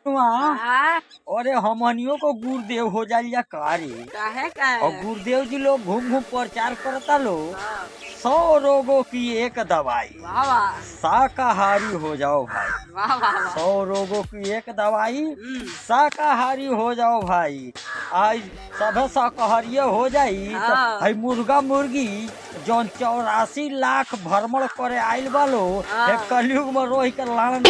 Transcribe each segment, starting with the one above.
वहाँ हाँ, अरे हमनियों को गुरुदेव हो जाइया कारे। काहे का और गुरुदेव जी लोग घूम घूम प्रचार करता लोग। हाँ, 100 रोगों की एक दवाई, वाह वाह शाकाहारी हो जाओ भाई। वाह वाह वाह 100 रोगों की एक दवाई, हम्म, शाकाहारी हो जाओ भाई। आज सब शाकाहारी हो जाई तो हाँ, हई मुर्गा मुर्गी जौन 84 लाख भ्रमण करे आइल बालो हे हाँ, कलयुग में रोही के लालन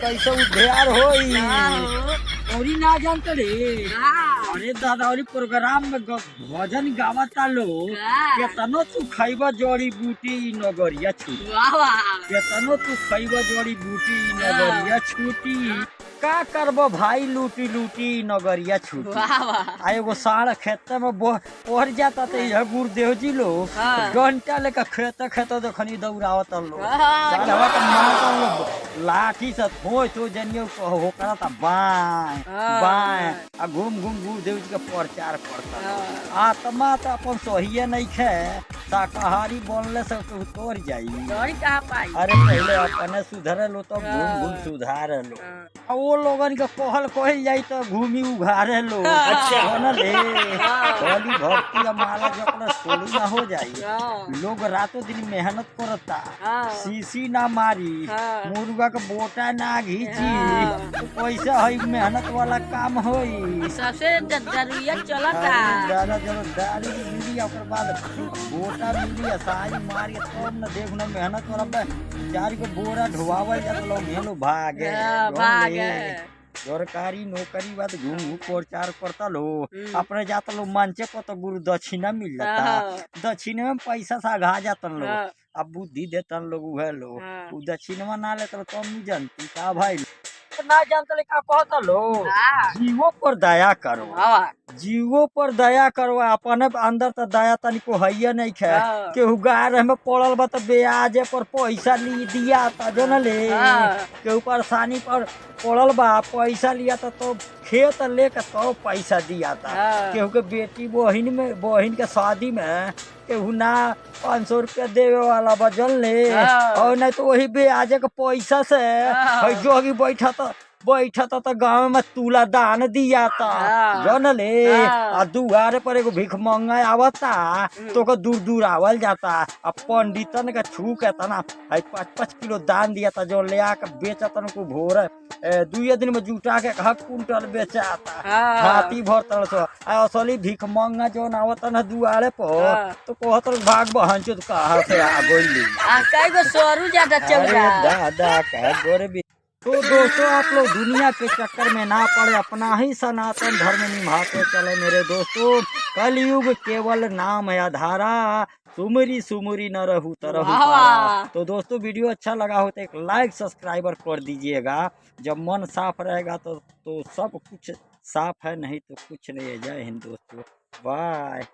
कैसे उद्धार होई। ना हो औरी ना जानते रे। ना अरे दादा और प्रोग्राम में भजन गावता लोग। का केतनो तू खैबा जड़ी बूटी इ नगरिया छूटी। वाह वाह केतनो तू खैबा जड़ी बूटी इ हाँ, नगरिया छूटी। का करबो भाई लूटी लूटी इ नगरिया छूटी। वाह वाह आ एगो साढ़ खेते में पड़ जाता तो यह गुरुदेव जी लोग हाँ, डंटा लेकर खेते खेते देखनी दौड़ावत लोग। हाँ, साढ़वा के मारता लोग लाठी से थो जनियो हो करता बाएं हाँ, बाएं आ घूम घूम गुरुदेव जी के प्रचार करता। हाँ, आत्मा तो अपन सहिए नहीं खे, शाकाहारी बनले से तू तोड़ जाई। डोरी कहाँ पाई अरे पहले अपने सुधरे लो तो घूम घूम सुधारे लो। हाँ, आ वो लोगन के कहल जाई तो घूमी उघारे लो। अच्छा। बनले हाँ। होली भक्ति या माला जपले सोली ना हो जाई। हाँ, लोग रातों दिन मेहनत करता, हाँ, सीसी ना मारी, हाँ, मुर्गा के बोटा ना घींची हाँ। तो कैसे हई मेहनत वाला काम होई। सबसे जरूरियत चलता अरे दादा जब दारू मिली ओकर बाद बोटा मिली साई मार के तब न देख न मेहनत वाला चार के बोरा ढोवावल जात लोग हेलो भागे हाँ, भागे। सरकारी नौकरी बाद घूम घूम प्रचार करता लो। हम्म। अपने जाता लो मंचे पर तो गुरु दक्षिणा मिल जाता। हाँ, दक्षिण में पैसा साघा जातन लोग। हाँ, अब बुद्धि देतन लोग उहे लोग हाँ। उ दक्षिणवा ना लेता तो नहीं जानती का भाई। ना जानता ले का कहता लो। हाँ। जीवों पर दया करो, वाह, जीवों पर दया करो। अपने अंदर तो दया तनिको है नहीं खे। हाँ, केहू गाय में पड़ल बा तो ब्याजे पर पैसा ली दिया था जो न ले। हाँ, केहू परेशानी पर पड़ल बा पैसा लिया था तो खेत लेके तो पैसा दिया था। हाँ। केहू के बेटी बहिन के शादी में केहू ना 500 रुपया देवे वाला बजल ले। हाँ। और नहीं तो वही ब्याजे के पैसा से हाँ। हई जोगी बैठा था गाँव में तुला दान दिया था हाँ। जन ले। हाँ। आ दुआरे पर एगो भिख मंगा आवता तो को दूर दूर आवल जाता। अब पंडितन के छू के तना 5-5 किलो दान दिया था जो ले आके बेचतन को भोर 2 दिन में जुटा के 1 कुंटल बेचाता। हाँ। हाथी भरतन सो असली भिख मंगा जो आवतन दुआरे पर हाँ। तो कहत भाग बहन चो कहाँ से आ गइली। कई गो सोरू ज्यादा चल अरे रहा दादा का गोरे भी। तो दोस्तों आप लोग दुनिया के चक्कर में ना पड़े, अपना ही सनातन धर्म निभाते चले मेरे दोस्तों। कलयुग केवल नाम है आधारा, सुमरी सुमरी न रहू तरहु पारा। तो दोस्तों वीडियो अच्छा लगा हो तो एक लाइक सब्सक्राइबर कर दीजिएगा। जब मन साफ रहेगा तो सब कुछ साफ है, नहीं तो कुछ नहीं है। जय हिंद दोस्तों, बाय।